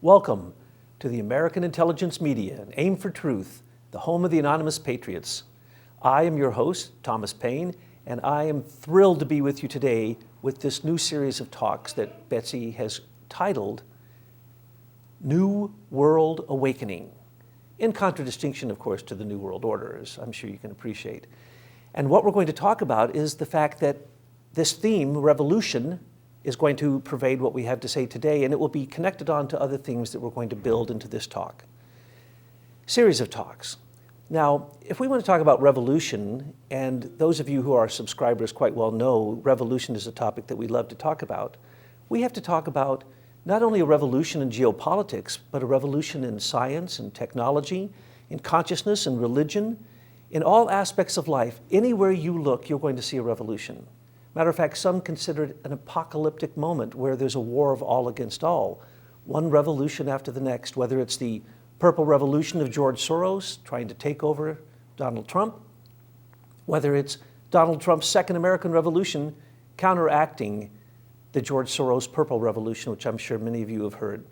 Welcome to the American Intelligence Media and Aim for Truth, the home of the Anonymous Patriots. I am your host, Thomas Paine, and I am thrilled to be with you today with this new series of talks that Betsy has titled New World Awakening, in contradistinction, of course, to the New World Order, as I'm sure you can appreciate. And what we're going to talk about is the fact that this theme, revolution, is going to pervade what we have to say today, and it will be connected on to other themes that we're going to build into this talk. Series of talks. Now, if we want to talk about revolution, and those of you who are subscribers quite well know revolution is a topic that we love to talk about, we have to talk about not only a revolution in geopolitics, but a revolution in science and technology, in consciousness and religion, in all aspects of life. Anywhere you look, you're going to see a revolution. Matter of fact, some consider it an apocalyptic moment where there's a war of all against all. One revolution after the next, whether it's the purple revolution of George Soros trying to take over Donald Trump, whether it's Donald Trump's second American Revolution counteracting the George Soros purple revolution, which I'm sure many of you have heard.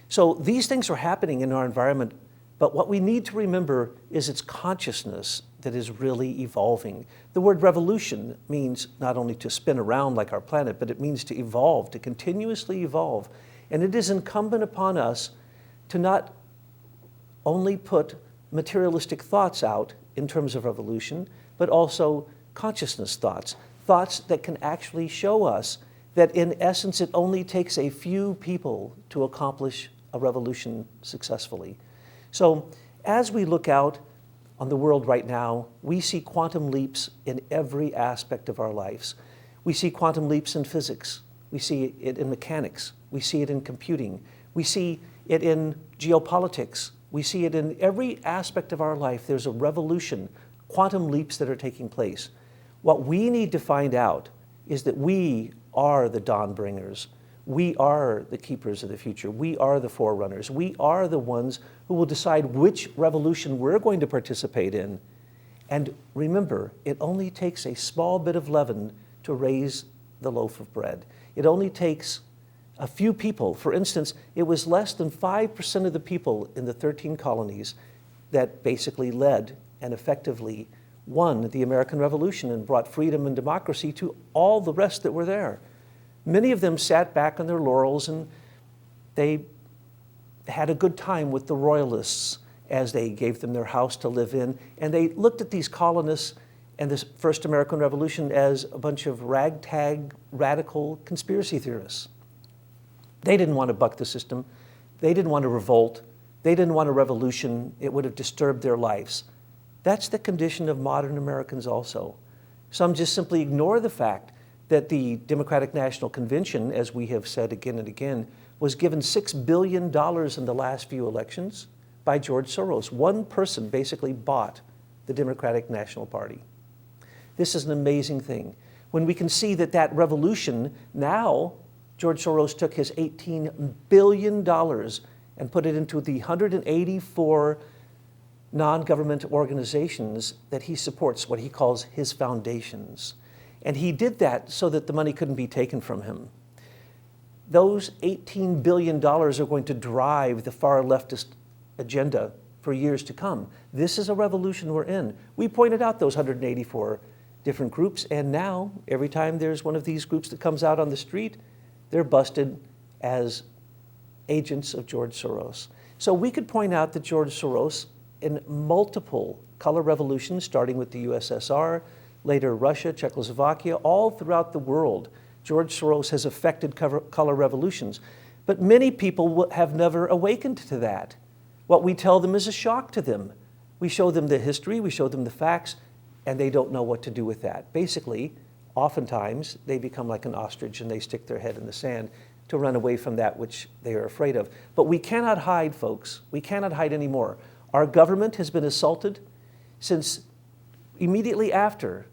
So these things are happening in our environment, but what we need to remember is it's consciousness that is really evolving. The word revolution means not only to spin around like our planet, but it means to evolve, to continuously evolve. And it is incumbent upon us to not only put materialistic thoughts out in terms of revolution, but also consciousness thoughts, thoughts that can actually show us that in essence it only takes a few people to accomplish a revolution successfully. So as we look out on the world right now, we see quantum leaps in every aspect of our lives. We see quantum leaps in physics. We see it in mechanics. We see it in computing. We see it in geopolitics. We see it in every aspect of our life. There's a revolution, quantum leaps that are taking place. What we need to find out is that we are the dawn bringers. We are the keepers of the future. We are the forerunners. We are the ones who will decide which revolution we're going to participate in. And remember, it only takes a small bit of leaven to raise the loaf of bread. It only takes a few people. For instance, it was less than 5% of the people in the 13 colonies that basically led and effectively won the American Revolution and brought freedom and democracy to all the rest that were there. Many of them sat back on their laurels and they had a good time with the royalists as they gave them their house to live in. And they looked at these colonists and this first American Revolution as a bunch of ragtag radical conspiracy theorists. They didn't want to buck the system. They didn't want to revolt. They didn't want a revolution. It would have disturbed their lives. That's the condition of modern Americans also. Some just simply ignore the fact that the Democratic National Convention, as we have said again and again, was given $6 billion in the last few elections by George Soros. One person basically bought the Democratic National Party. This is an amazing thing. When we can see that that revolution, now George Soros took his $18 billion and put it into the 184 non-government organizations that he supports, what he calls his foundations. And he did that so that the money couldn't be taken from him. Those $18 billion are going to drive the far leftist agenda for years to come. This is a revolution we're in. We pointed out those 184 different groups, and now every time there's one of these groups that comes out on the street, they're busted as agents of George Soros. So we could point out that George Soros, in multiple color revolutions, starting with the USSR, later Russia, Czechoslovakia, all throughout the world, George Soros has affected color revolutions. But many people have never awakened to that. What we tell them is a shock to them. We show them the history, we show them the facts, and they don't know what to do with that. Basically, oftentimes, they become like an ostrich and they stick their head in the sand to run away from that which they are afraid of. But we cannot hide, folks. We cannot hide anymore. Our government has been assaulted since immediately after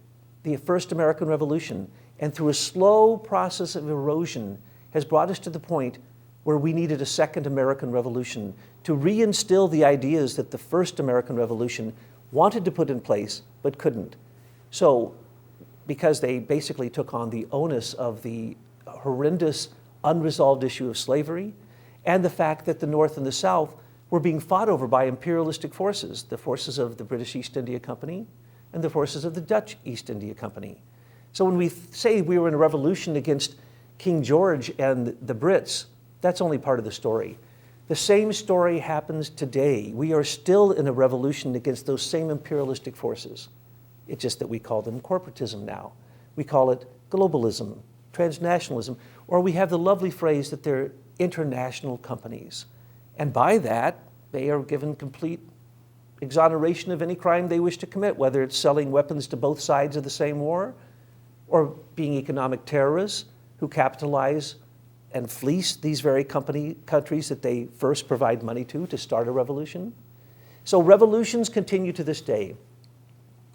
the first American Revolution, and through a slow process of erosion has brought us to the point where we needed a second American Revolution to reinstill the ideas that the first American Revolution wanted to put in place but couldn't. So, because they basically took on the onus of the horrendous unresolved issue of slavery and the fact that the North and the South were being fought over by imperialistic forces, the forces of the British East India Company and the forces of the Dutch East India Company. So when we say we were in a revolution against King George and the Brits, that's only part of the story. The same story happens today. We are still in a revolution against those same imperialistic forces. It's just that we call them corporatism now. We call it globalism, transnationalism, or we have the lovely phrase that they're international companies. And by that, they are given complete exoneration of any crime they wish to commit, whether it's selling weapons to both sides of the same war, or being economic terrorists who capitalize and fleece these very countries that they first provide money to start a revolution. So revolutions continue to this day.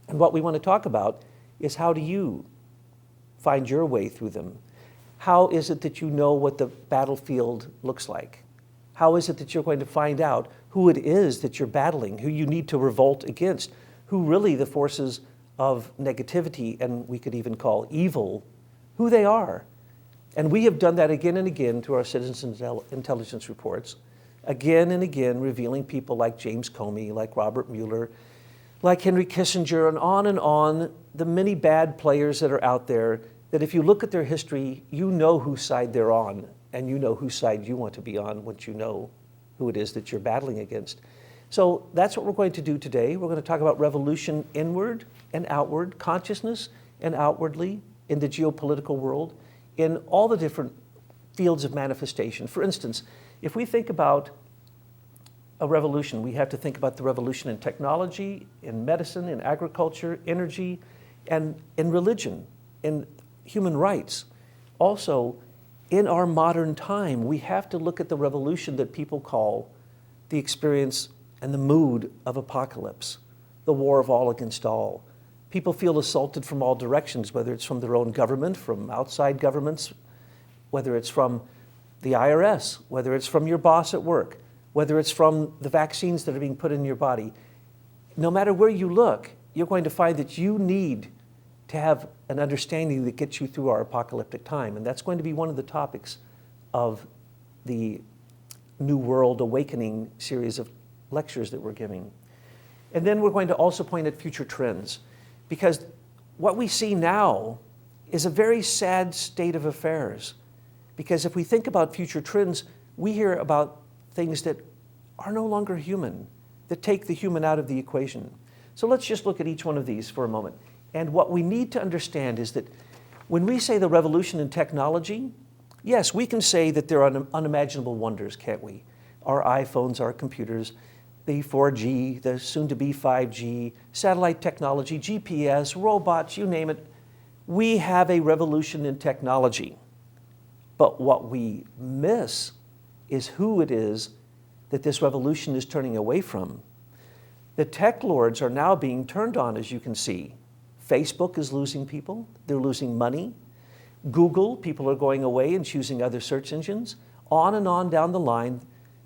And what we want to talk about is, how do you find your way through them? How is it that you know what the battlefield looks like? How is it that you're going to find out who it is that you're battling, who you need to revolt against, who really the forces of negativity, and we could even call evil, who they are? And we have done that again and again through our citizens' intelligence reports, again and again revealing people like James Comey, like Robert Mueller, like Henry Kissinger, and on, the many bad players that are out there, that if you look at their history, you know whose side they're on, and you know whose side you want to be on once you know who it is that you're battling against. So that's what we're going to do today. We're going to talk about revolution inward and outward, consciousness and outwardly in the geopolitical world, in all the different fields of manifestation. For instance, if we think about a revolution, we have to think about the revolution in technology, in medicine, in agriculture, energy, and in religion, in human rights. Also, in our modern time, we have to look at the revolution that people call the experience and the mood of apocalypse, the war of all against all. People feel assaulted from all directions, whether it's from their own government, from outside governments, whether it's from the IRS, whether it's from your boss at work, whether it's from the vaccines that are being put in your body. No matter where you look, you're going to find that you need to have an understanding that gets you through our apocalyptic time. And that's going to be one of the topics of the New World Awakening series of lectures that we're giving. And then we're going to also point at future trends, because what we see now is a very sad state of affairs. Because if we think about future trends, we hear about things that are no longer human, that take the human out of the equation. So let's just look at each one of these for a moment. And what we need to understand is that when we say the revolution in technology, yes, we can say that there are unimaginable wonders, can't we? Our iPhones, our computers, the 4G, the soon-to-be 5G, satellite technology, GPS, robots, you name it. We have a revolution in technology. But what we miss is who it is that this revolution is turning away from. The tech lords are now being turned on, as you can see. Facebook is losing people. They're losing money. Google, people are going away and choosing other search engines. On and on down the line,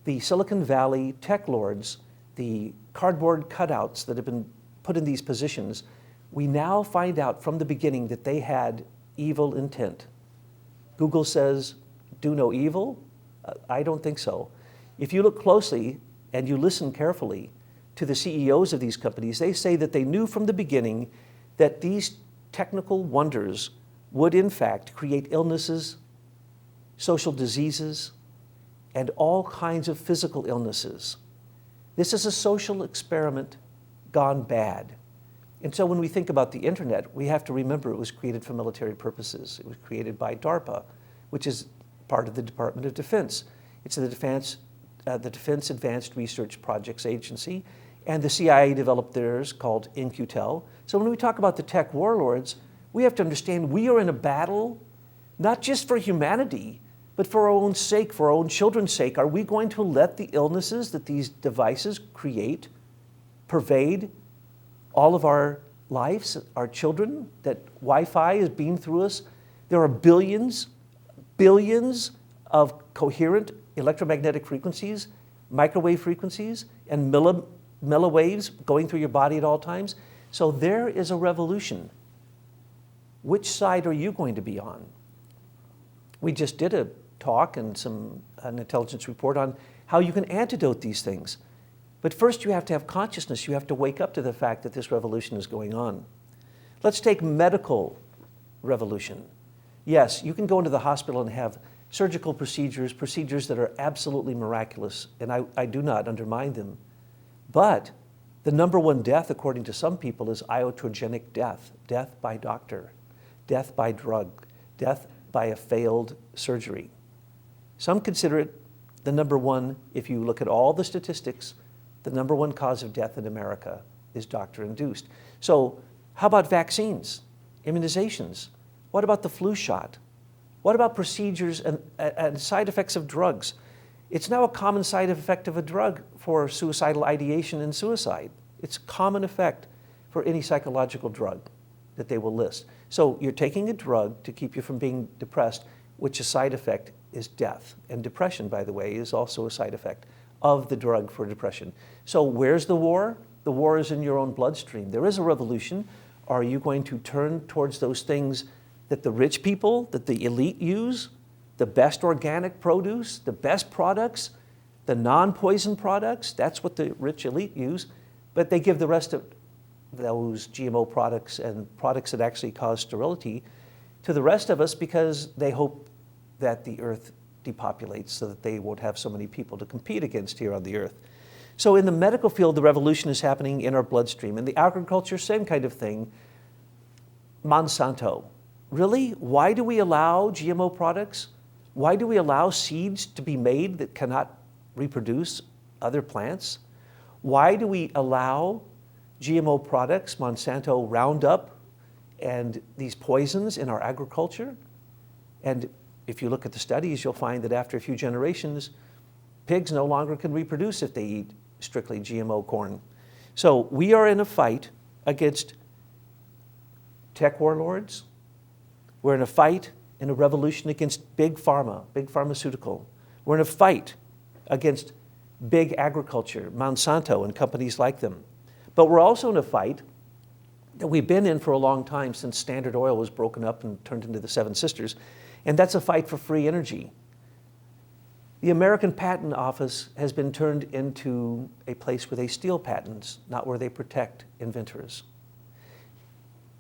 the Silicon Valley tech lords, the cardboard cutouts that have been put in these positions, we now find out from the beginning that they had evil intent. Google says, do no evil? I don't think so. If you look closely and you listen carefully to the CEOs of these companies, they say that they knew from the beginning that these technical wonders would in fact create illnesses, social diseases, and all kinds of physical illnesses. This is a social experiment gone bad. And so when we think about the internet, we have to remember it was created for military purposes. It was created by DARPA, which is part of the Department of Defense. It's the Defense Advanced Research Projects Agency, and the CIA developed theirs called In-Q-Tel. So when we talk about the tech warlords, we have to understand we are in a battle, not just for humanity, but for our own sake, for our own children's sake. Are we going to let the illnesses that these devices create pervade all of our lives, our children, that Wi-Fi is beamed through us? There are billions of coherent electromagnetic frequencies, microwave frequencies, and milliwaves going through your body at all times. So there is a revolution. Which side are you going to be on? We just did a talk and an intelligence report on how you can antidote these things. But first you have to have consciousness. You have to wake up to the fact that this revolution is going on. Let's take medical revolution. Yes, you can go into the hospital and have surgical procedures that are absolutely miraculous, and I do not undermine them. But the number one death, according to some people, is iatrogenic death, death by doctor, death by drug, death by a failed surgery. Some consider it the number one, if you look at all the statistics, the number one cause of death in America is doctor-induced. So how about vaccines, immunizations? What about the flu shot? What about procedures and side effects of drugs? It's now a common side effect of a drug for suicidal ideation and suicide. It's a common effect for any psychological drug that they will list. So you're taking a drug to keep you from being depressed, which a side effect is death. And depression, by the way, is also a side effect of the drug for depression. So where's the war? The war is in your own bloodstream. There is a revolution. Are you going to turn towards those things that the rich people, that the elite use, the best organic produce, the best products, the non-poison products? That's what the rich elite use, but they give the rest of those GMO products and products that actually cause sterility to the rest of us because they hope that the earth depopulates so that they won't have so many people to compete against here on the earth. So in the medical field, the revolution is happening in our bloodstream. In the agriculture, same kind of thing. Monsanto. Really? Why do we allow GMO products? Why do we allow seeds to be made that cannot reproduce other plants? Why do we allow GMO products, Monsanto Roundup, and these poisons in our agriculture? And if you look at the studies, you'll find that after a few generations, pigs no longer can reproduce if they eat strictly GMO corn. So we are in a fight against tech warlords. We're in a fight in a revolution against big pharma, big pharmaceutical. We're in a fight against big agriculture, Monsanto and companies like them. But we're also in a fight that we've been in for a long time since Standard Oil was broken up and turned into the Seven Sisters, and that's a fight for free energy. The American Patent Office has been turned into a place where they steal patents, not where they protect inventors.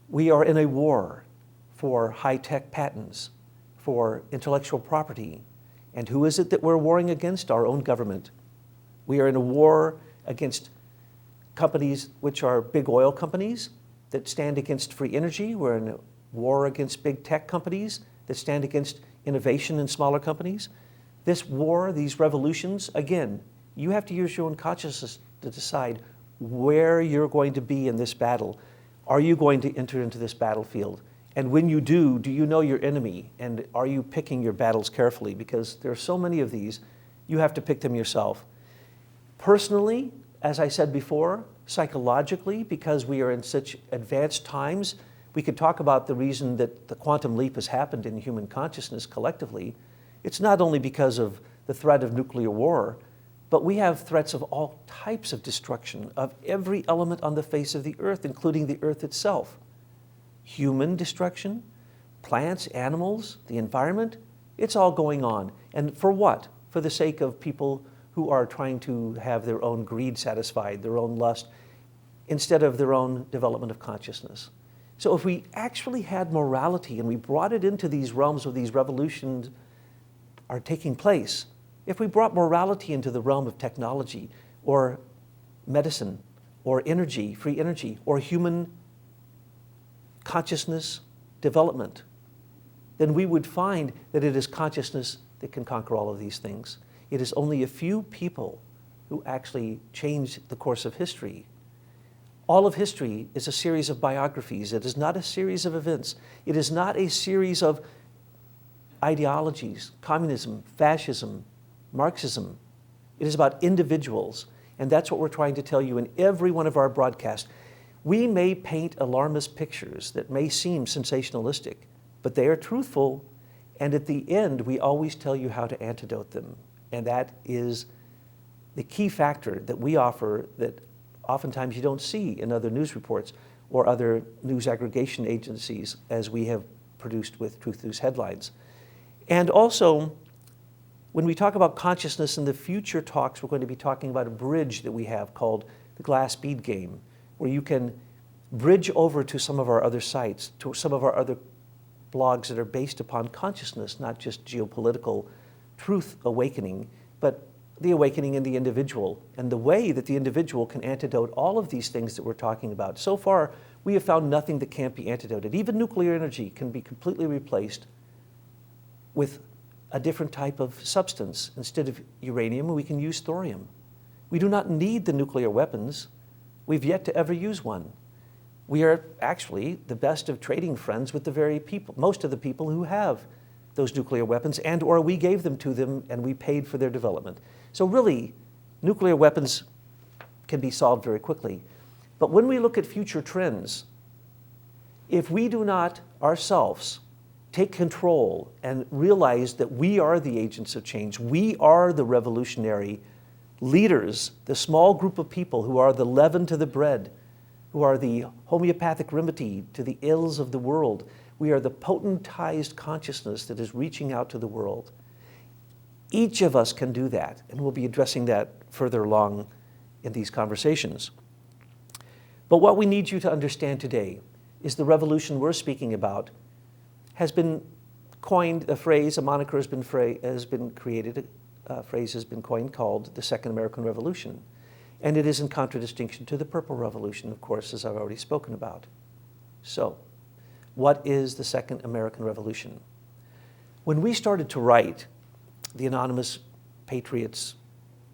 We are in a war for high-tech patents, for intellectual property. And who is it that we're warring against? Our own government. We are in a war against companies which are big oil companies that stand against free energy. We're in a war against big tech companies that stand against innovation in smaller companies. This war, these revolutions, again, you have to use your own consciousness to decide where you're going to be in this battle. Are you going to enter into this battlefield? And when you do you know your enemy? And are you picking your battles carefully? Because there are so many of these, you have to pick them yourself. Personally, as I said before, psychologically, because we are in such advanced times, we could talk about the reason that the quantum leap has happened in human consciousness collectively. It's not only because of the threat of nuclear war, but we have threats of all types of destruction of every element on the face of the earth, including the earth itself. Human destruction, plants, animals, the environment, it's all going on. And for what? For the sake of people who are trying to have their own greed satisfied, their own lust, instead of their own development of consciousness. So if we actually had morality and we brought it into these realms where these revolutions are taking place, if we brought morality into the realm of technology or medicine or energy, free energy, or human consciousness development, then we would find that it is consciousness that can conquer all of these things. It is only a few people who actually change the course of history. All of history is a series of biographies. It is not a series of events. It is not a series of ideologies, communism, fascism, Marxism. It is about individuals, and that's what we're trying to tell you in every one of our broadcasts. We may paint alarmist pictures that may seem sensationalistic, but they are truthful, and at the end, we always tell you how to antidote them. And that is the key factor that we offer that oftentimes you don't see in other news reports or other news aggregation agencies as we have produced with Truth News headlines. And also, when we talk about consciousness in the future talks, we're going to be talking about a bridge that we have called the glass bead game, where you can bridge over to some of our other sites, to some of our other blogs that are based upon consciousness, not just geopolitical truth awakening, but the awakening in the individual and the way that the individual can antidote all of these things that we're talking about. So far, we have found nothing that can't be antidoted. Even nuclear energy can be completely replaced with a different type of substance. Instead of uranium, we can use thorium. We do not need the nuclear weapons. We've yet to ever use one. We are actually the best of trading friends with the very people, most of the people who have those nuclear weapons, and or we gave them to them and we paid for their development. So really, nuclear weapons can be solved very quickly. But when we look at future trends, if we do not ourselves take control and realize that we are the agents of change, we are the revolutionary leaders, the small group of people who are the leaven to the bread, who are the homeopathic remedy to the ills of the world. We are the potentized consciousness that is reaching out to the world. Each of us can do that, and we'll be addressing that further along in these conversations. But what we need you to understand today is the revolution we're speaking about has been coined, a phrase, a moniker has been created, a phrase has been coined called the Second American Revolution. And it is in contradistinction to the Purple Revolution, of course, as I've already spoken about. So, what is the Second American Revolution? When we started to write the Anonymous Patriots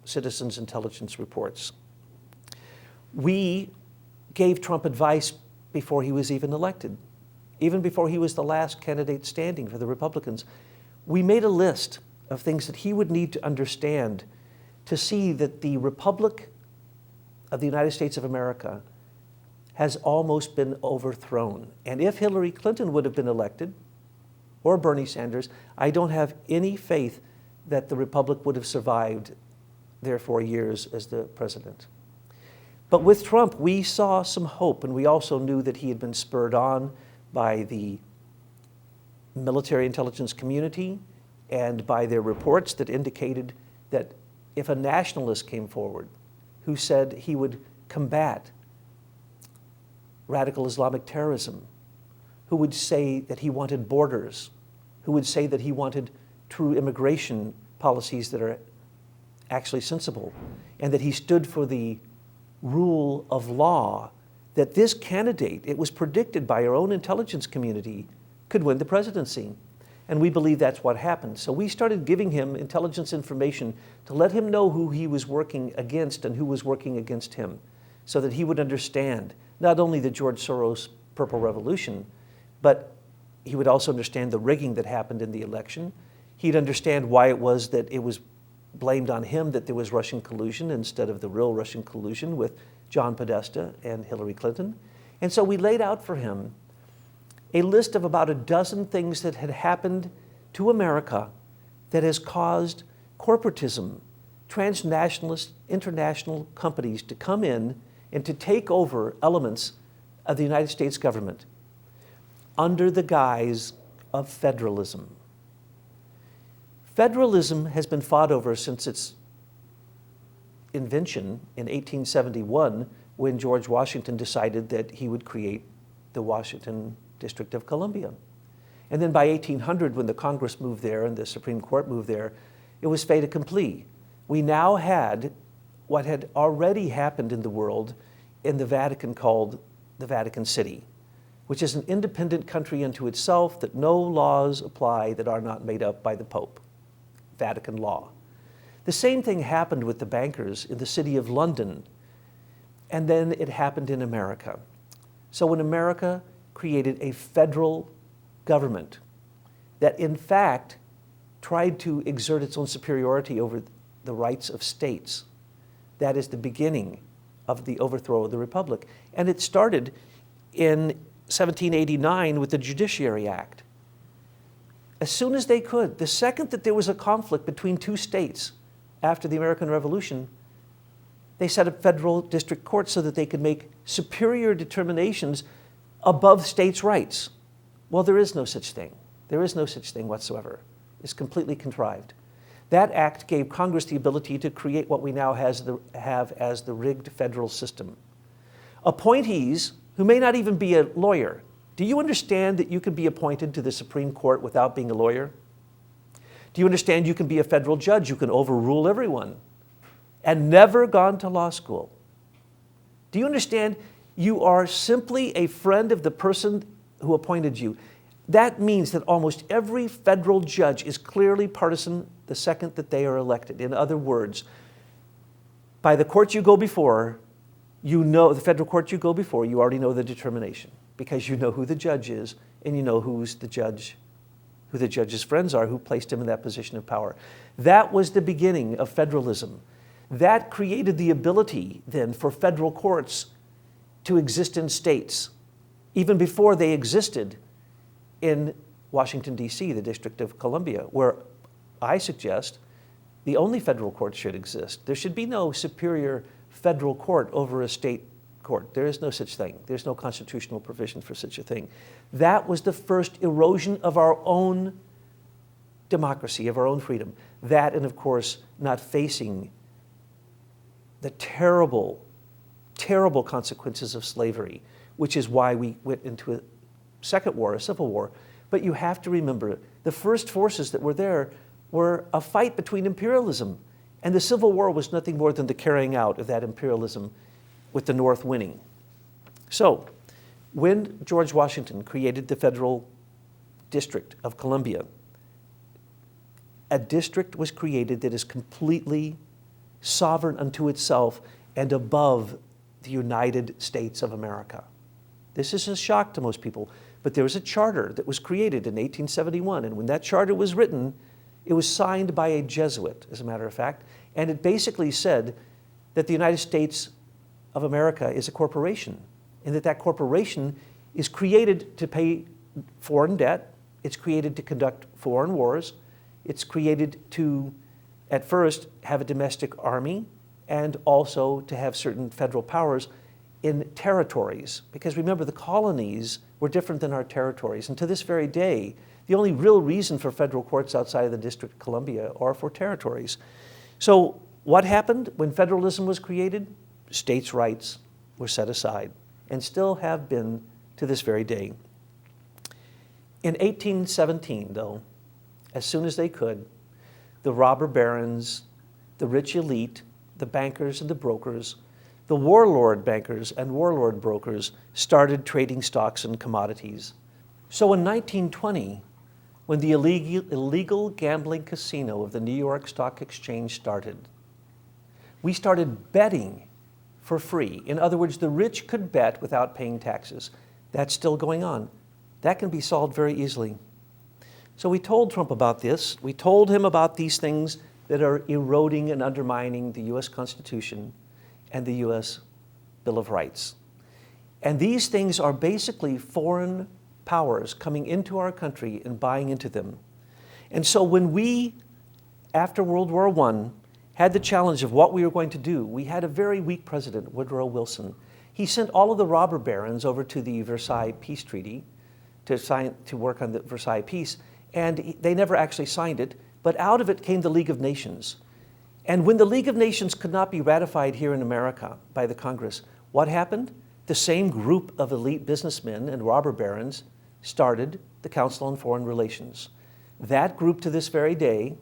Citizens Intelligence Reports, we gave Trump advice before he was even elected, even before he was the last candidate standing for the Republicans. We made a list of things that he would need to understand to see that the Republic of the United States of America has almost been overthrown. And if Hillary Clinton would have been elected, or Bernie Sanders, I don't have any faith that the Republic would have survived their 4 years as the president. But with Trump, we saw some hope, and we also knew that he had been spurred on by the military intelligence community and by their reports that indicated that if a nationalist came forward who said he would combat radical Islamic terrorism, who would say that he wanted borders, who would say that he wanted true immigration policies that are actually sensible, and that he stood for the rule of law, that this candidate, it was predicted by our own intelligence community, could win the presidency. And we believe that's what happened. So we started giving him intelligence information to let him know who he was working against and who was working against him, so that he would understand not only the George Soros Purple Revolution, but he would also understand the rigging that happened in the election. He'd understand why it was that it was blamed on him that there was Russian collusion instead of the real Russian collusion with John Podesta and Hillary Clinton. And so we laid out for him a list of about a dozen things that had happened to America that has caused corporatism, transnationalist, international companies to come in and to take over elements of the United States government under the guise of federalism. Federalism has been fought over since its invention in 1871, when George Washington decided that he would create the Washington District of Columbia. And then by 1800, when the Congress moved there and the Supreme Court moved there, it was fait accompli. We now had what had already happened in the world in the Vatican called the Vatican City, which is an independent country unto itself that no laws apply that are not made up by the Pope. Vatican law. The same thing happened with the bankers in the city of London, and then it happened in America. So when America created a federal government that in fact tried to exert its own superiority over the rights of states, that is the beginning of the overthrow of the Republic. And it started in 1789 with the Judiciary Act. As soon as they could, the second that there was a conflict between two states after the American Revolution, they set up federal district courts so that they could make superior determinations above states' rights. Well, there is no such thing. There is no such thing whatsoever. It's completely contrived. That act gave Congress the ability to create what we now have as the rigged federal system. Appointees who may not even be a lawyer. Do you understand that you can be appointed to the Supreme Court without being a lawyer? Do you understand you can be a federal judge? You can overrule everyone and never gone to law school. Do you understand you are simply a friend of the person who appointed you? That means that almost every federal judge is clearly partisan the second that they are elected. In other words, by the court you go before, you know, the federal court you go before, you already know the determination because you know who the judge is and you know who the judge's friends are who placed him in that position of power. That was the beginning of federalism. That created the ability then for federal courts to exist in states, even before they existed in Washington, D.C., the District of Columbia, where I suggest the only federal court should exist. There should be no superior federal court over a state court. There is no such thing. There's no constitutional provision for such a thing. That was the first erosion of our own democracy, of our own freedom. That, and of course, not facing the terrible, terrible consequences of slavery, which is why we went into a second war, a civil war. But you have to remember, the first forces that were there were a fight between imperialism. And the Civil War was nothing more than the carrying out of that imperialism with the North winning. So, when George Washington created the Federal District of Columbia, a district was created that is completely sovereign unto itself and above the United States of America. This is a shock to most people, but there was a charter that was created in 1871, and when that charter was written, it was signed by a Jesuit, as a matter of fact, and it basically said that the United States of America is a corporation, and that corporation is created to pay foreign debt, it's created to conduct foreign wars, it's created to, at first, have a domestic army, and also to have certain federal powers in territories. Because remember, the colonies were different than our territories, and to this very day, the only real reason for federal courts outside of the District of Columbia are for territories. So what happened when federalism was created? States' rights were set aside and still have been to this very day. In 1817, though, as soon as they could, the robber barons, the rich elite, the bankers and the brokers, the warlord bankers and warlord brokers started trading stocks and commodities. So in 1920, when the illegal gambling casino of the New York Stock Exchange started, we started betting for free. In other words, the rich could bet without paying taxes. That's still going on. That can be solved very easily. So we told Trump about this. We told him about these things that are eroding and undermining the U.S. Constitution and the U.S. Bill of Rights. And these things are basically foreign powers coming into our country and buying into them. And so when we, after World War I, had the challenge of what we were going to do, we had a very weak president, Woodrow Wilson. He sent all of the robber barons over to the Versailles Peace Treaty to work on the Versailles Peace, and they never actually signed it, but out of it came the League of Nations. And when the League of Nations could not be ratified here in America by the Congress, what happened? The same group of elite businessmen and robber barons started the Council on Foreign Relations. That group to this very day,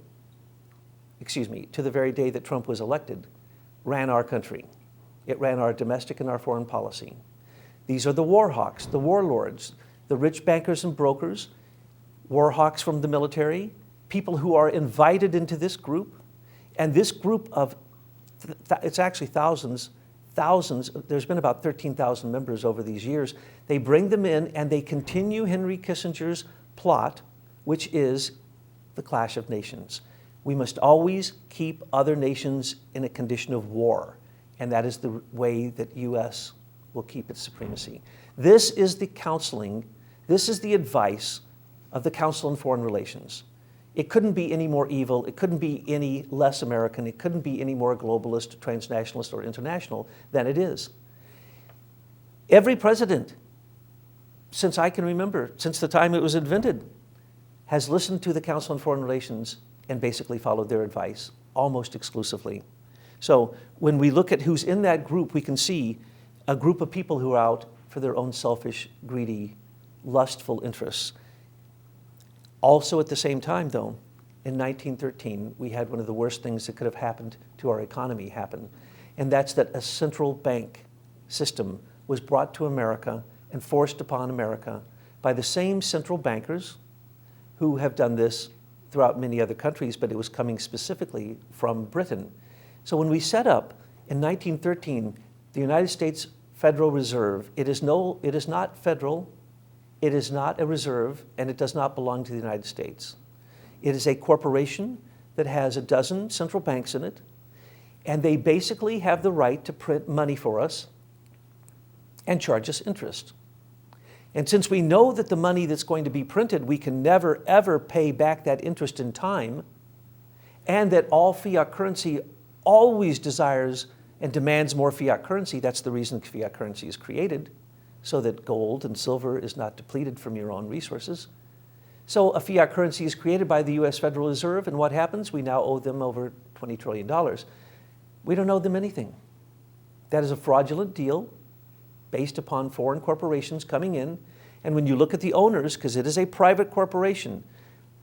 to the very day that Trump was elected, ran our country. It ran our domestic and our foreign policy. These are the war hawks, the warlords, the rich bankers and brokers, war hawks from the military, people who are invited into this group. And this group of, it's actually thousands, there's been about 13,000 members over these years. They bring them in and they continue Henry Kissinger's plot, which is the clash of nations. We must always keep other nations in a condition of war, and that is the way that U.S. will keep its supremacy. This is the counseling, this is the advice of the Council on Foreign Relations. It couldn't be any more evil, it couldn't be any less American, it couldn't be any more globalist, transnationalist, or international than it is. Every president, since I can remember, since the time it was invented, has listened to the Council on Foreign Relations and basically followed their advice almost exclusively. So when we look at who's in that group, we can see a group of people who are out for their own selfish, greedy, lustful interests. Also at the same time, though, in 1913, we had one of the worst things that could have happened to our economy happen, and that's that a central bank system was brought to America and forced upon America by the same central bankers who have done this throughout many other countries, but it was coming specifically from Britain. So when we set up in 1913 the United States Federal Reserve, it is not federal, it is not a reserve, and it does not belong to the United States. It is a corporation that has a dozen central banks in it, and they basically have the right to print money for us and charge us interest. And since we know that the money that's going to be printed, we can never, ever pay back that interest in time, and that all fiat currency always desires and demands more fiat currency, that's the reason fiat currency is created, so that gold and silver is not depleted from your own resources. So a fiat currency is created by the US Federal Reserve, and what happens? We now owe them over $20 trillion. We don't owe them anything. That is a fraudulent deal based upon foreign corporations coming in. And when you look at the owners, because it is a private corporation,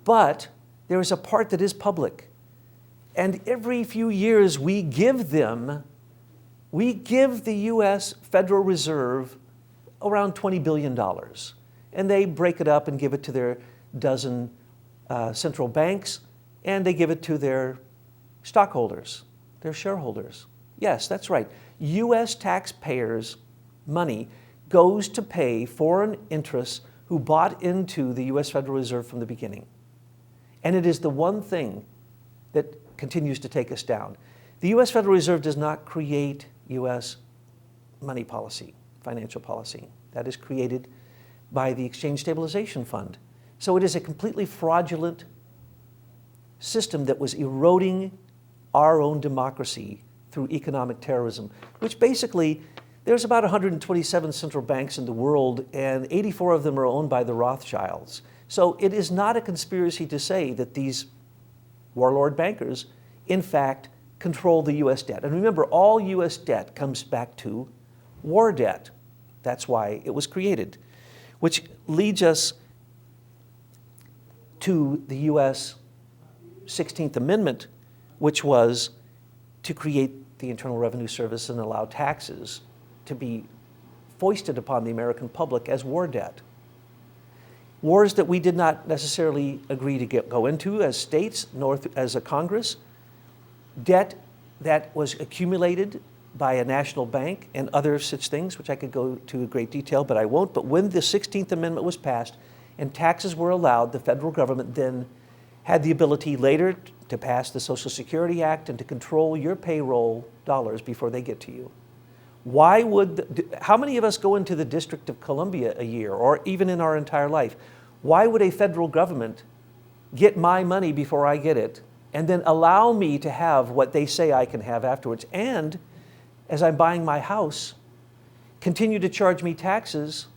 but there is a part that is public. And every few years we give the US Federal Reserve around $20 billion. And they break it up and give it to their dozen central banks, and they give it to their stockholders, their shareholders. Yes, that's right. US taxpayers' money goes to pay foreign interests who bought into the US Federal Reserve from the beginning. And it is the one thing that continues to take us down. The US Federal Reserve does not create US money policy, financial policy. That is created by the Exchange Stabilization Fund. So it is a completely fraudulent system that was eroding our own democracy through economic terrorism, which basically, there's about 127 central banks in the world, and 84 of them are owned by the Rothschilds. So it is not a conspiracy to say that these warlord bankers, in fact, control the US debt. And remember, all US debt comes back to war debt. That's why it was created, which leads us to the US 16th Amendment, which was to create the Internal Revenue Service and allow taxes to be foisted upon the American public as war debt. Wars that we did not necessarily agree to go into as states, nor as a Congress. Debt that was accumulated by a national bank and other such things, which I could go to in great detail, but I won't. But when the 16th Amendment was passed and taxes were allowed, the federal government then had the ability later to pass the Social Security Act and to control your payroll dollars before they get to you. Why would, how many of us go into the District of Columbia a year, or even in our entire life? Why would a federal government get my money before I get it, and then allow me to have what they say I can have afterwards, and as I'm buying my house, continue to charge me taxes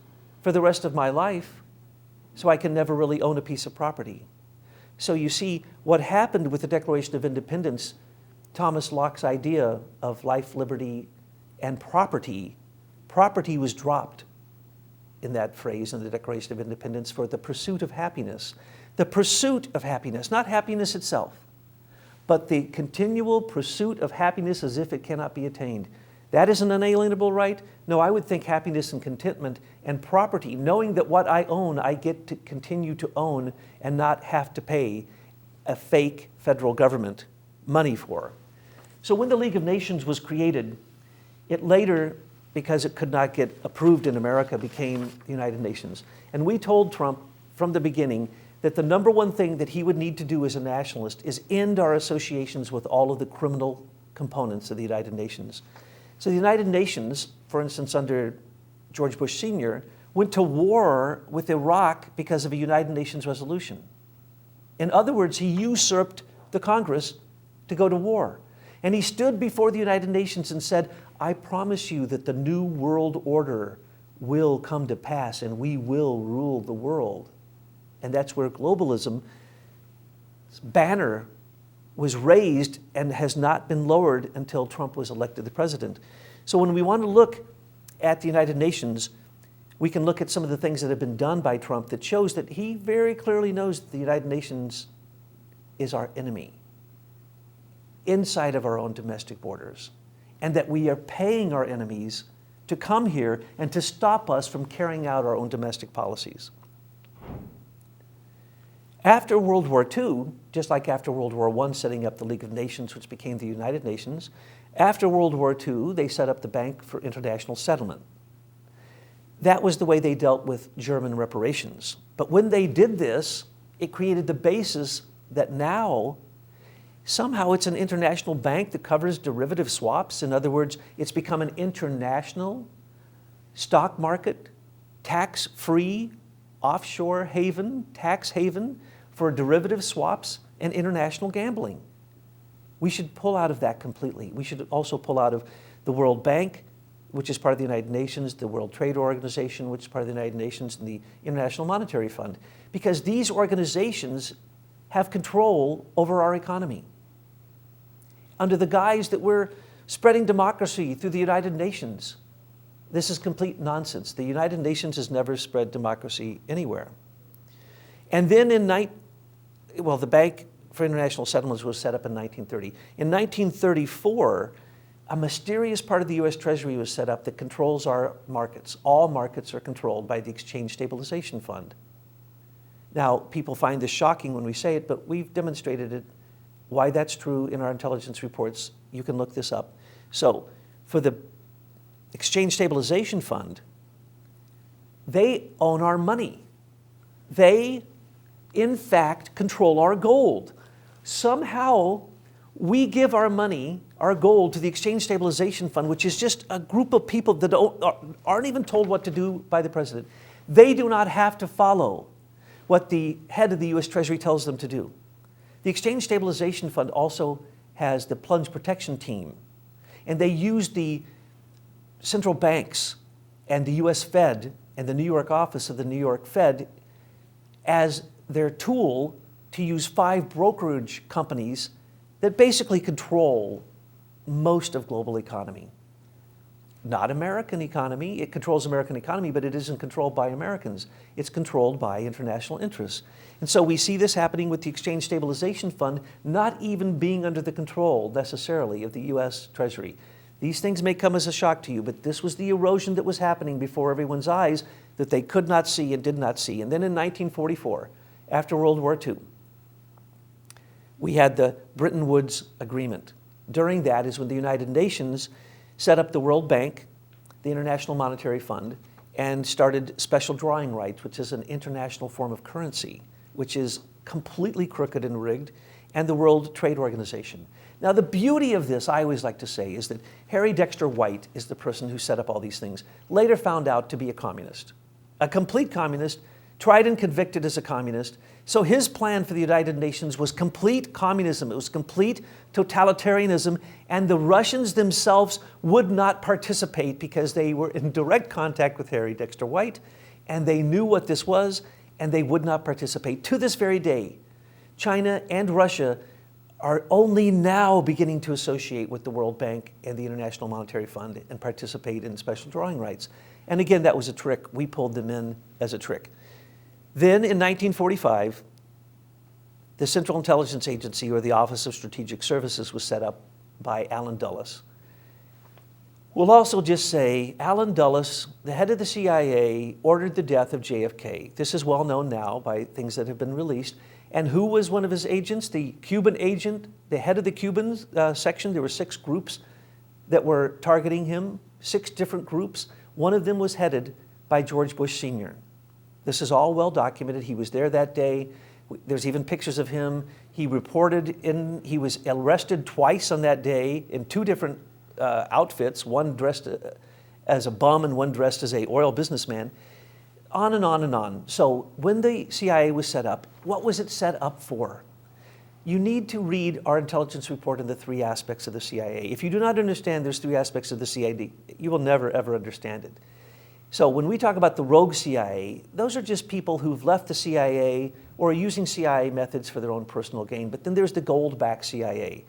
for the rest of my life so I can never really own a piece of property? So you see, what happened with the Declaration of Independence, Thomas Locke's idea of life, liberty, and property was dropped in that phrase in the Declaration of Independence for the pursuit of happiness. The pursuit of happiness, not happiness itself, but the continual pursuit of happiness as if it cannot be attained. That is an unalienable right? No, I would think happiness and contentment and property, knowing that what I own, I get to continue to own and not have to pay a fake federal government money for. So when the League of Nations was created, it later, because it could not get approved in America, became the United Nations. And we told Trump from the beginning that the number one thing that he would need to do as a nationalist is end our associations with all of the criminal components of the United Nations. So the United Nations, for instance, under George Bush Sr., went to war with Iraq because of a United Nations resolution. In other words, he usurped the Congress to go to war. And he stood before the United Nations and said, I promise you that the new world order will come to pass and we will rule the world. And that's where globalism's banner was raised and has not been lowered until Trump was elected the president. So when we want to look at the United Nations, we can look at some of the things that have been done by Trump that shows that he very clearly knows that the United Nations is our enemy inside of our own domestic borders, and that we are paying our enemies to come here and to stop us from carrying out our own domestic policies. After World War II, just like after World War I, setting up the League of Nations, which became the United Nations, after World War II, they set up the Bank for International Settlement. That was the way they dealt with German reparations. But when they did this, it created the basis that now somehow it's an international bank that covers derivative swaps. In other words, it's become an international stock market, tax-free, offshore haven, tax haven for derivative swaps and international gambling. We should pull out of that completely. We should also pull out of the World Bank, which is part of the United Nations, the World Trade Organization, which is part of the United Nations, and the International Monetary Fund, because these organizations have control over our economy. Under the guise that we're spreading democracy through the United Nations, this is complete nonsense. The United Nations has never spread democracy anywhere. And then the Bank for International Settlements was set up in 1930. In 1934, a mysterious part of the U.S. Treasury was set up that controls our markets. All markets are controlled by the Exchange Stabilization Fund. Now, people find this shocking when we say it, but we've demonstrated it, why that's true in our intelligence reports. You can look this up. So, for the Exchange Stabilization Fund, they own our money. They, in fact, control our gold. Somehow, we give our money, our gold, to the Exchange Stabilization Fund, which is just a group of people that aren't even told what to do by the president. They do not have to follow what the head of the U.S. Treasury tells them to do. The Exchange Stabilization Fund also has the plunge protection team, and they use the central banks and the U.S. Fed and the New York office of the New York Fed as their tool to use 5 brokerage companies that basically control most of global economy. Not American economy. It controls American economy, but it isn't controlled by Americans. It's controlled by international interests. And so we see this happening with the Exchange Stabilization Fund not even being under the control necessarily of the U.S. Treasury. These things may come as a shock to you, but this was the erosion that was happening before everyone's eyes that they could not see and did not see. And then in 1944, after World War II, we had the Bretton Woods Agreement. During that is when the United Nations set up the World Bank, the International Monetary Fund, and started special drawing rights, which is an international form of currency, which is completely crooked and rigged, and the World Trade Organization. Now, the beauty of this, I always like to say, is that Harry Dexter White is the person who set up all these things, later found out to be a communist, a complete communist, tried and convicted as a communist. So his plan for the United Nations was complete communism. It was complete totalitarianism, and the Russians themselves would not participate because they were in direct contact with Harry Dexter White, and they knew what this was, and they would not participate. To this very day, China and Russia are only now beginning to associate with the World Bank and the International Monetary Fund and participate in special drawing rights. And again, that was a trick. We pulled them in as a trick. Then in 1945, the Central Intelligence Agency, or the Office of Strategic Services, was set up by Allen Dulles. We'll also just say Allen Dulles, the head of the CIA, ordered the death of JFK. This is well known now by things that have been released. And who was one of his agents? The Cuban agent, the head of the Cuban section. There were 6 groups that were targeting him, 6 different groups. One of them was headed by George Bush Sr. This is all well documented. He was there that day. There's even pictures of him. He reported in, he was arrested twice on that day in 2 different outfits, one dressed as a bum and one dressed as an oil businessman, on and on and on. So when the CIA was set up, what was it set up for? You need to read our intelligence report on the 3 aspects of the CIA. If you do not understand those 3 aspects of the CIA, you will never, ever understand it. So when we talk about the rogue CIA, those are just people who've left the CIA or are using CIA methods for their own personal gain. But then there's the gold-backed CIA.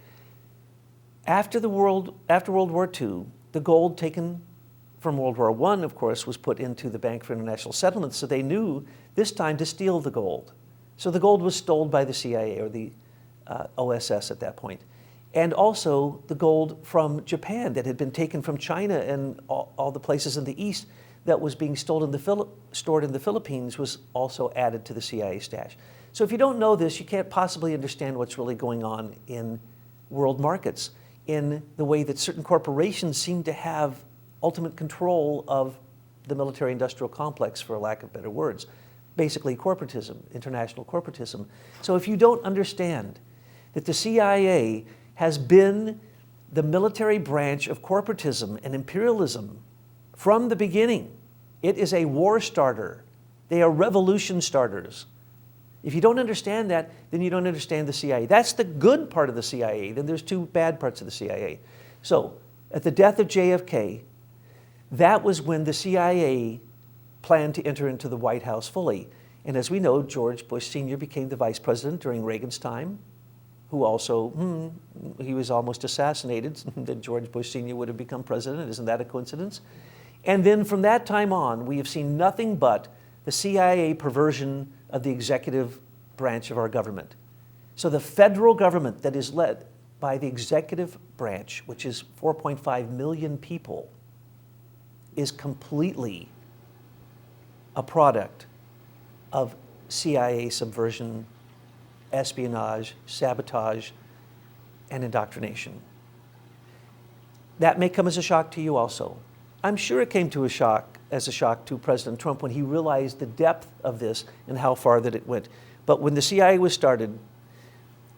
After World War II, the gold taken from World War I, of course, was put into the Bank for International Settlements, so they knew this time to steal the gold. So the gold was stolen by the CIA, or the OSS at that point. And also the gold from Japan that had been taken from China and all the places in the East that was being stored in the Philippines was also added to the CIA stash. So if you don't know this, you can't possibly understand what's really going on in world markets, in the way that certain corporations seem to have ultimate control of the military-industrial complex, for lack of better words. Basically corporatism, international corporatism. So if you don't understand that the CIA has been the military branch of corporatism and imperialism from the beginning, it is a war starter. They are revolution starters. If you don't understand that, then you don't understand the CIA. That's the good part of the CIA. Then there's two bad parts of the CIA. So at the death of JFK, that was when the CIA planned to enter into the White House fully. And as we know, George Bush Sr. became the vice president during Reagan's time, who also, he was almost assassinated, that George Bush Sr. would have become president. Isn't that a coincidence? And then from that time on, we have seen nothing but the CIA perversion of the executive branch of our government. So the federal government that is led by the executive branch, which is 4.5 million people, is completely a product of CIA subversion, espionage, sabotage, and indoctrination. That may come as a shock to you also. I'm sure it came as a shock to President Trump when he realized the depth of this and how far that it went. But when the CIA was started,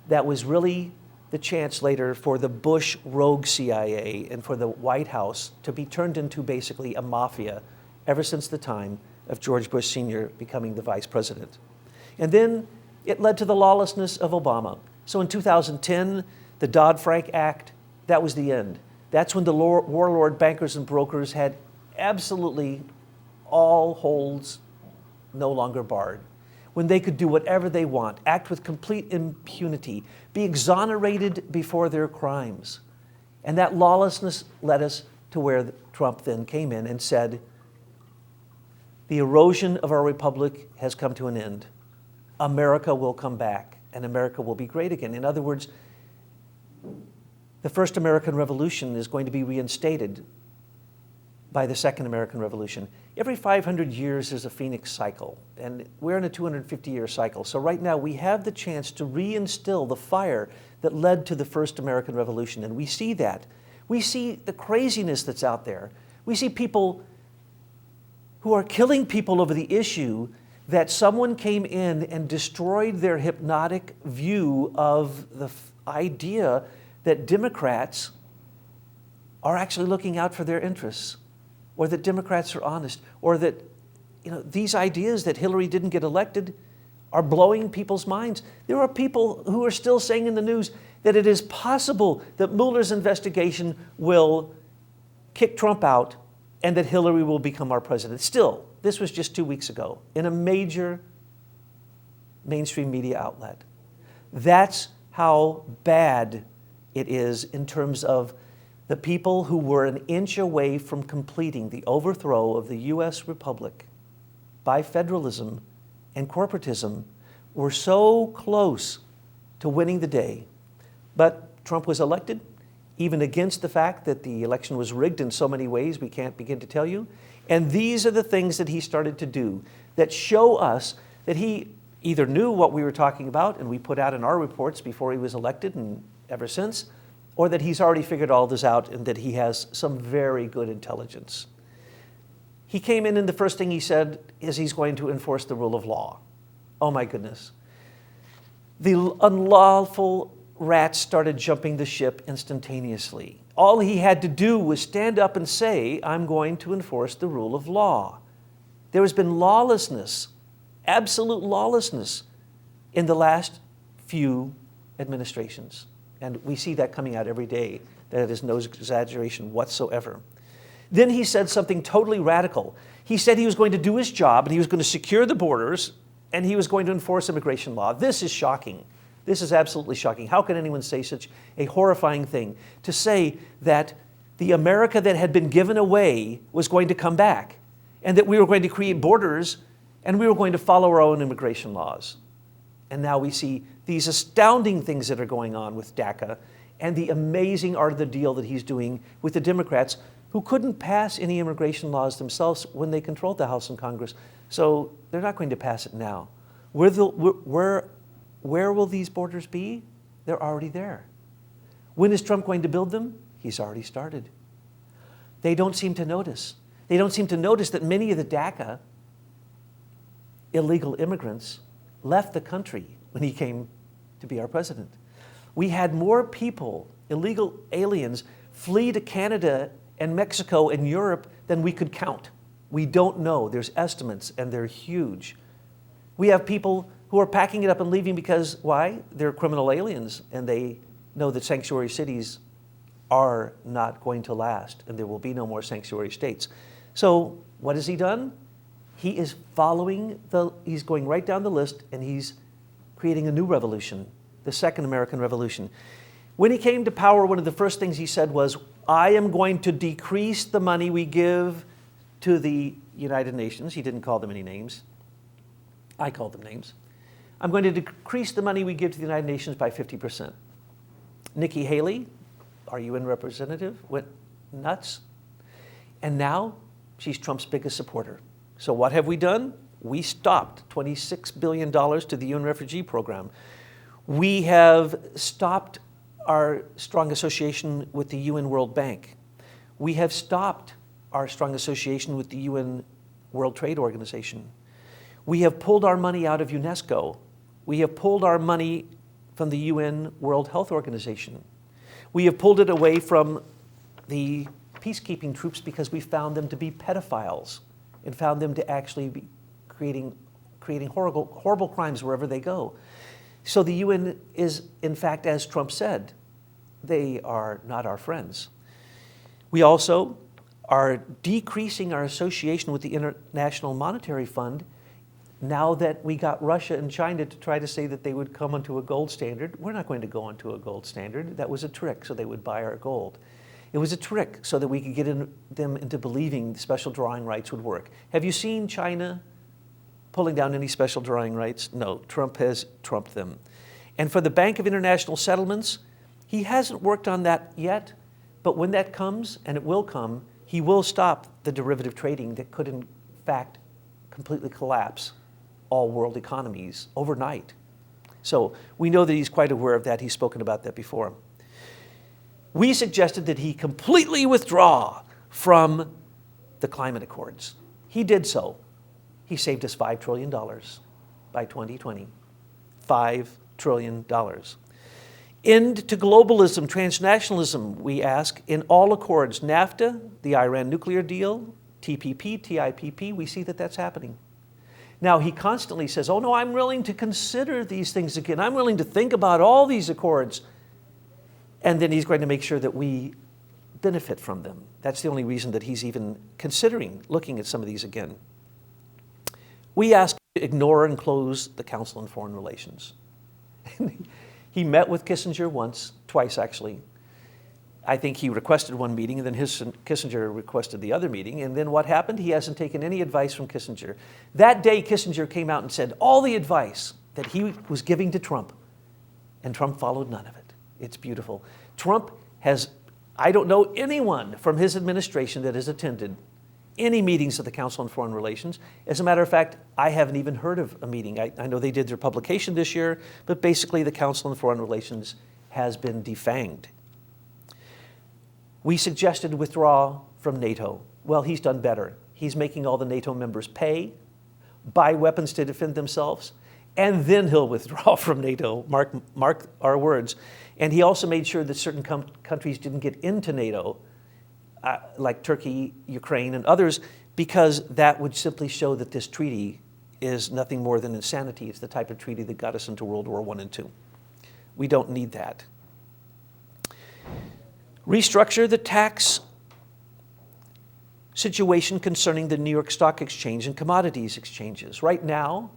that was really the chance later for the Bush rogue CIA and for the White House to be turned into basically a mafia ever since the time of George Bush Sr. becoming the vice president. And then it led to the lawlessness of Obama. So in 2010, the Dodd-Frank Act, that was the end. That's when the warlord bankers and brokers had absolutely all holds no longer barred. When they could do whatever they want, act with complete impunity, be exonerated before their crimes. And that lawlessness led us to where Trump then came in and said, the erosion of our republic has come to an end. America will come back, and America will be great again. In other words, the first American Revolution is going to be reinstated by the Second American Revolution. Every 500 years there's a Phoenix cycle, and we're in a 250-year cycle. So right now we have the chance to reinstill the fire that led to the first American Revolution, and we see that. We see the craziness that's out there. We see people who are killing people over the issue that someone came in and destroyed their hypnotic view of the idea that Democrats are actually looking out for their interests, or that Democrats are honest, or that these ideas that Hillary didn't get elected are blowing people's minds. There are people who are still saying in the news that it is possible that Mueller's investigation will kick Trump out and that Hillary will become our president. Still, this was just 2 weeks ago in a major mainstream media outlet. That's how bad it is in terms of the people who were an inch away from completing the overthrow of the U.S. Republic by federalism and corporatism were so close to winning the day. But Trump was elected, even against the fact that the election was rigged in so many ways we can't begin to tell you. And these are the things that he started to do that show us that he either knew what we were talking about and we put out in our reports before he was elected and ever since, or that he's already figured all this out and that he has some very good intelligence. He came in and the first thing he said is he's going to enforce the rule of law. Oh my goodness. The unlawful rats started jumping the ship instantaneously. All he had to do was stand up and say, I'm going to enforce the rule of law. There has been lawlessness, absolute lawlessness, in the last few administrations. And we see that coming out every day. That is no exaggeration whatsoever. Then he said something totally radical. He said he was going to do his job and he was going to secure the borders and he was going to enforce immigration law. This is shocking. This is absolutely shocking. How can anyone say such a horrifying thing? To say that the America that had been given away was going to come back, and that we were going to create borders, and we were going to follow our own immigration laws. And now we see these astounding things that are going on with DACA and the amazing art of the deal that he's doing with the Democrats, who couldn't pass any immigration laws themselves when they controlled the House and Congress. So they're not going to pass it now. Where will these borders be? They're already there. When is Trump going to build them? He's already started. They don't seem to notice. They don't seem to notice that many of the DACA illegal immigrants left the country when he came to be our president. We had more people, illegal aliens, flee to Canada and Mexico and Europe than we could count. We don't know. There's estimates, and they're huge. We have people who are packing it up and leaving because, why? They're criminal aliens, and they know that sanctuary cities are not going to last, and there will be no more sanctuary states. So what has he done? He is he's going right down the list, and he's creating a new revolution, the Second American Revolution. When he came to power, one of the first things he said was, I am going to decrease the money we give to the United Nations. He didn't call them any names. I called them names. I'm going to decrease the money we give to the United Nations by 50%. Nikki Haley, our UN representative, went nuts. And now she's Trump's biggest supporter. So what have we done? We stopped $26 billion to the UN refugee program. We have stopped our strong association with the UN World Bank. We have stopped our strong association with the UN World Trade Organization. We have pulled our money out of UNESCO. We have pulled our money from the UN World Health Organization. We have pulled it away from the peacekeeping troops because we found them to be pedophiles and found them to actually be creating horrible crimes wherever they go. So the UN is, in fact, as Trump said, they are not our friends. We also are decreasing our association with the International Monetary Fund now that we got Russia and China to try to say that they would come onto a gold standard. We're not going to go onto a gold standard. That was a trick so they would buy our gold. It was a trick so that we could get them into believing the special drawing rights would work. Have you seen China pulling down any special drawing rights? No, Trump has trumped them. And for the Bank of International Settlements, he hasn't worked on that yet, but when that comes, and it will come, he will stop the derivative trading that could, in fact, completely collapse all world economies overnight. So we know that he's quite aware of that. He's spoken about that before. We suggested that he completely withdraw from the climate accords. He did so. He saved us $5 trillion by 2020. $5 trillion. End to globalism, transnationalism, we ask, in all accords. NAFTA, the Iran nuclear deal, TPP, TIPP, we see that that's happening. Now, he constantly says, oh no, I'm willing to consider these things again. I'm willing to think about all these accords. And then he's going to make sure that we benefit from them. That's the only reason that he's even considering looking at some of these again. We ask to ignore and close the Council on Foreign Relations. He met with Kissinger twice actually. I think he requested one meeting, and then Kissinger requested the other meeting, and then what happened? He hasn't taken any advice from Kissinger. That day, Kissinger came out and said all the advice that he was giving to Trump, and Trump followed none of it. It's beautiful. Trump has, I don't know anyone from his administration that has attended any meetings of the Council on Foreign Relations. As a matter of fact, I haven't even heard of a meeting. I know they did their publication this year, but basically the Council on Foreign Relations has been defanged. We suggested withdraw from NATO. Well, he's done better. He's making all the NATO members pay, buy weapons to defend themselves, and then he'll withdraw from NATO, mark our words. And he also made sure that certain countries didn't get into NATO, like Turkey, Ukraine, and others, because that would simply show that this treaty is nothing more than insanity. It's the type of treaty that got us into World War I and II. We don't need that. Restructure the tax situation concerning the New York Stock Exchange and commodities exchanges. Right now,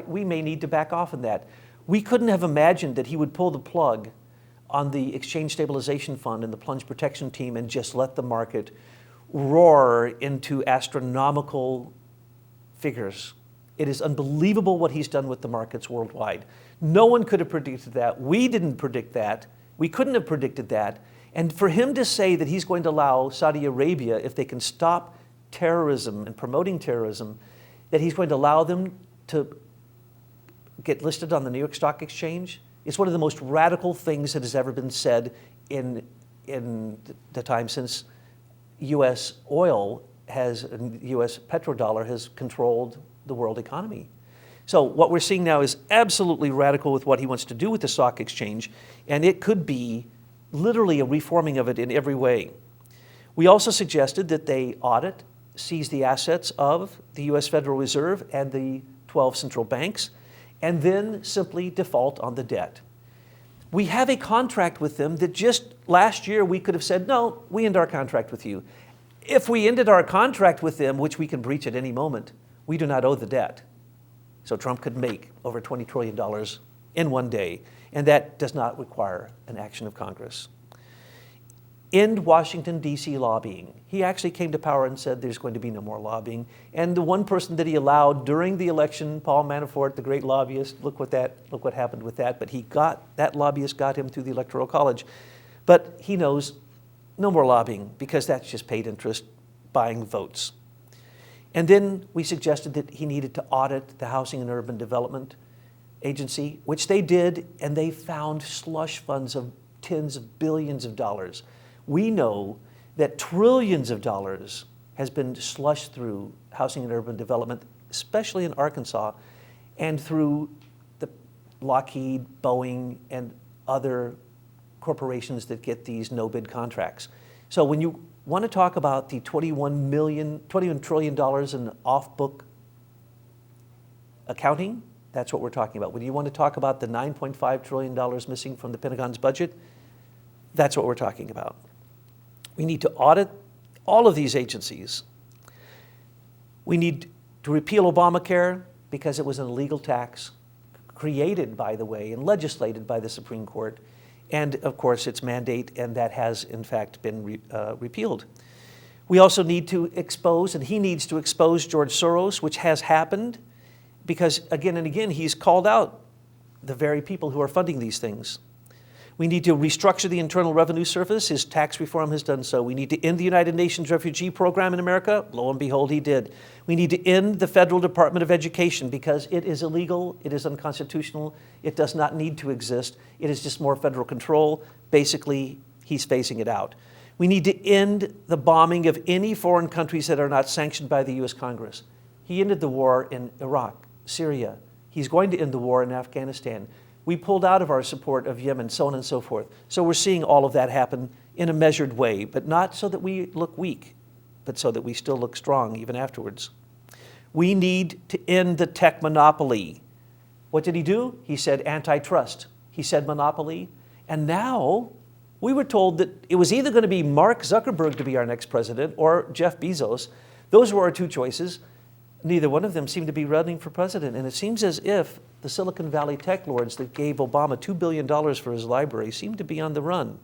we may need to back off on that. We couldn't have imagined that he would pull the plug on the Exchange Stabilization Fund and the plunge protection team and just let the market roar into astronomical figures. It is unbelievable what he's done with the markets worldwide. No one could have predicted that. We didn't predict that. We couldn't have predicted that. And for him to say that he's going to allow Saudi Arabia, if they can stop terrorism and promoting terrorism, that he's going to allow them to get listed on the New York Stock Exchange, is one of the most radical things that has ever been said in the time since U.S. oil has, U.S. petrodollar has controlled the world economy. So what we're seeing now is absolutely radical with what he wants to do with the stock exchange, and it could be literally a reforming of it in every way. We also suggested that they audit, seize the assets of the U.S. Federal Reserve and the 12 central banks, and then simply default on the debt. We have a contract with them that just last year we could have said, no, we end our contract with you. If we ended our contract with them, which we can breach at any moment, we do not owe the debt. So Trump could make over $20 trillion in one day, and that does not require an action of Congress. End Washington, D.C. lobbying. He actually came to power and said there's going to be no more lobbying. And the one person that he allowed during the election, Paul Manafort, the great lobbyist, look what happened with that. But that lobbyist got him through the Electoral College. But he knows no more lobbying because that's just paid interest buying votes. And then we suggested that he needed to audit the Housing and Urban Development Agency, which they did, and they found slush funds of tens of billions of dollars. We know that trillions of dollars has been slushed through housing and urban development, especially in Arkansas, and through the Lockheed, Boeing, and other corporations that get these no-bid contracts. So when you want to talk about the $21 trillion in off-book accounting, that's what we're talking about. When you want to talk about the $9.5 trillion missing from the Pentagon's budget, that's what we're talking about. We need to audit all of these agencies. We need to repeal Obamacare because it was an illegal tax created, by the way, and legislated by the Supreme Court. And of course, its mandate, and that has in fact been repealed. We also need to expose, and he needs to expose George Soros, which has happened, because again and again, he's called out the very people who are funding these things. We need to restructure the Internal Revenue Service. His tax reform has done so. We need to end the United Nations Refugee Program in America. Lo and behold, he did. We need to end the Federal Department of Education because it is illegal, it is unconstitutional, it does not need to exist. It is just more federal control. Basically, he's phasing it out. We need to end the bombing of any foreign countries that are not sanctioned by the U.S. Congress. He ended the war in Iraq, Syria. He's going to end the war in Afghanistan. We pulled out of our support of Yemen, so on and so forth. So we're seeing all of that happen in a measured way, but not so that we look weak, but so that we still look strong even afterwards. We need to end the tech monopoly. What did he do? He said antitrust. He said monopoly. And now we were told that it was either going to be Mark Zuckerberg to be our next president or Jeff Bezos. Those were our two choices. Neither one of them seemed to be running for president. And it seems as if the Silicon Valley tech lords that gave Obama $2 billion for his library seem to be on the run.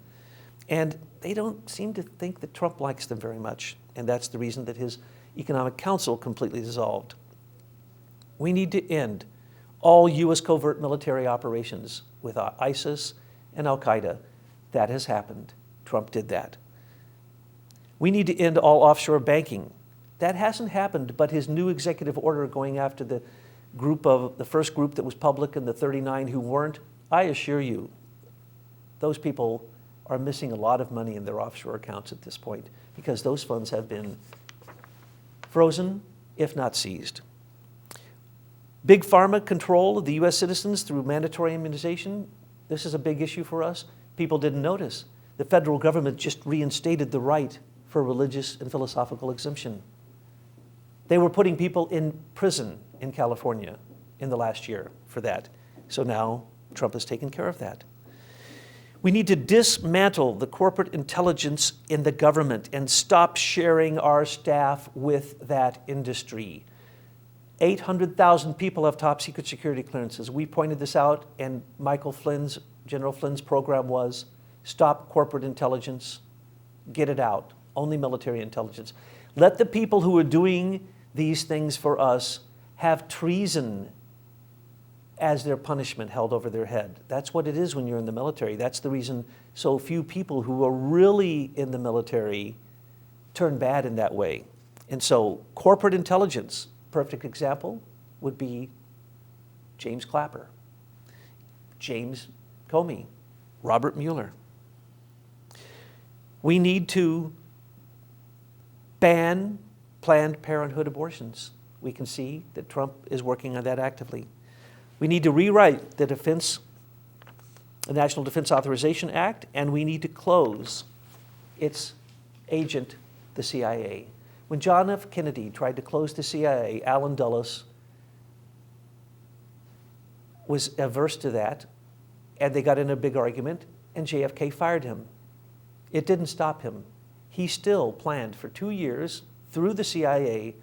And they don't seem to think that Trump likes them very much. And that's the reason that his Economic Council completely dissolved. We need to end all U.S. covert military operations with ISIS and Al-Qaeda. That has happened. Trump did that. We need to end all offshore banking. That hasn't happened, but his new executive order going after the first group that was public and the 39 who weren't, I assure you, those people are missing a lot of money in their offshore accounts at this point because those funds have been frozen, if not seized. Big pharma control of the U.S. citizens through mandatory immunization. This is a big issue for us. People didn't notice. The federal government just reinstated the right for religious and philosophical exemption. They were putting people in prison in California in the last year for that. So now Trump has taken care of that. We need to dismantle the corporate intelligence in the government and stop sharing our staff with that industry. 800,000 people have top secret security clearances. We pointed this out, and General Flynn's program was stop corporate intelligence, get it out, only military intelligence. Let the people who are doing these things for us have treason as their punishment held over their head. That's what it is when you're in the military. That's the reason so few people who are really in the military turn bad in that way. And so corporate intelligence, perfect example would be James Clapper, James Comey, Robert Mueller. We need to ban Planned Parenthood abortions. We can see that Trump is working on that actively. We need to rewrite the National Defense Authorization Act, and we need to close its agent, the CIA. When John F. Kennedy tried to close the CIA, Allen Dulles was averse to that, and they got in a big argument, and JFK fired him. It didn't stop him. He still planned for 2 years through the CIA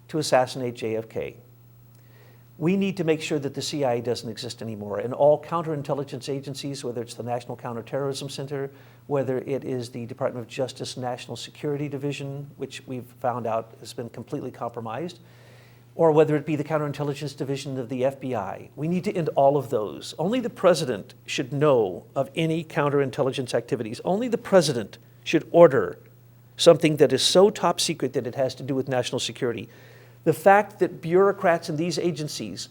to assassinate JFK. We need to make sure that the CIA doesn't exist anymore, and all counterintelligence agencies, whether it's the National Counterterrorism Center, whether it is the Department of Justice National Security Division, which we've found out has been completely compromised, or whether it be the Counterintelligence Division of the FBI. We need to end all of those. Only the president should know of any counterintelligence activities. Only the president should order something that is so top secret that it has to do with national security. The fact that bureaucrats in these agencies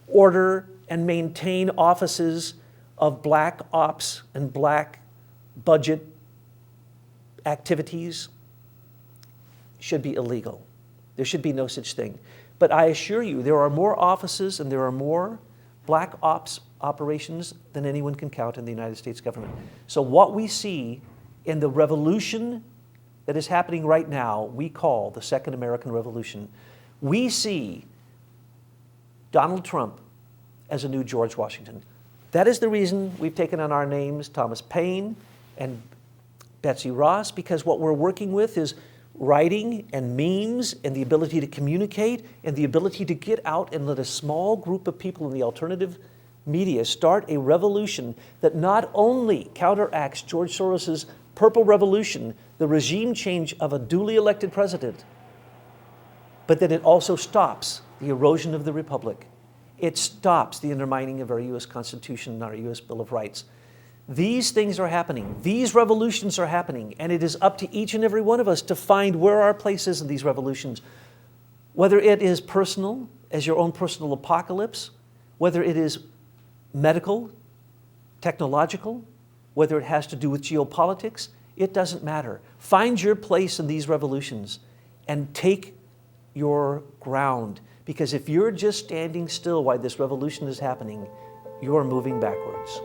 order and maintain offices of black ops and black budget activities should be illegal. There should be no such thing. But I assure you, there are more offices and there are more black ops operations than anyone can count in the United States government. So what we see in the revolution that is happening right now, we call the Second American Revolution. We see Donald Trump as a new George Washington. That is the reason we've taken on our names Thomas Paine and Betsy Ross, because what we're working with is writing and memes and the ability to communicate and the ability to get out and let a small group of people in the alternative media start a revolution that not only counteracts George Soros's Purple Revolution, the regime change of a duly elected president, but that it also stops the erosion of the republic. It stops the undermining of our U.S. Constitution and our U.S. Bill of Rights. These things are happening. These revolutions are happening, and it is up to each and every one of us to find where our place is in these revolutions. Whether it is personal, as your own personal apocalypse, whether it is medical, technological, whether it has to do with geopolitics, it doesn't matter. Find your place in these revolutions and take your ground. Because if you're just standing still while this revolution is happening, you're moving backwards.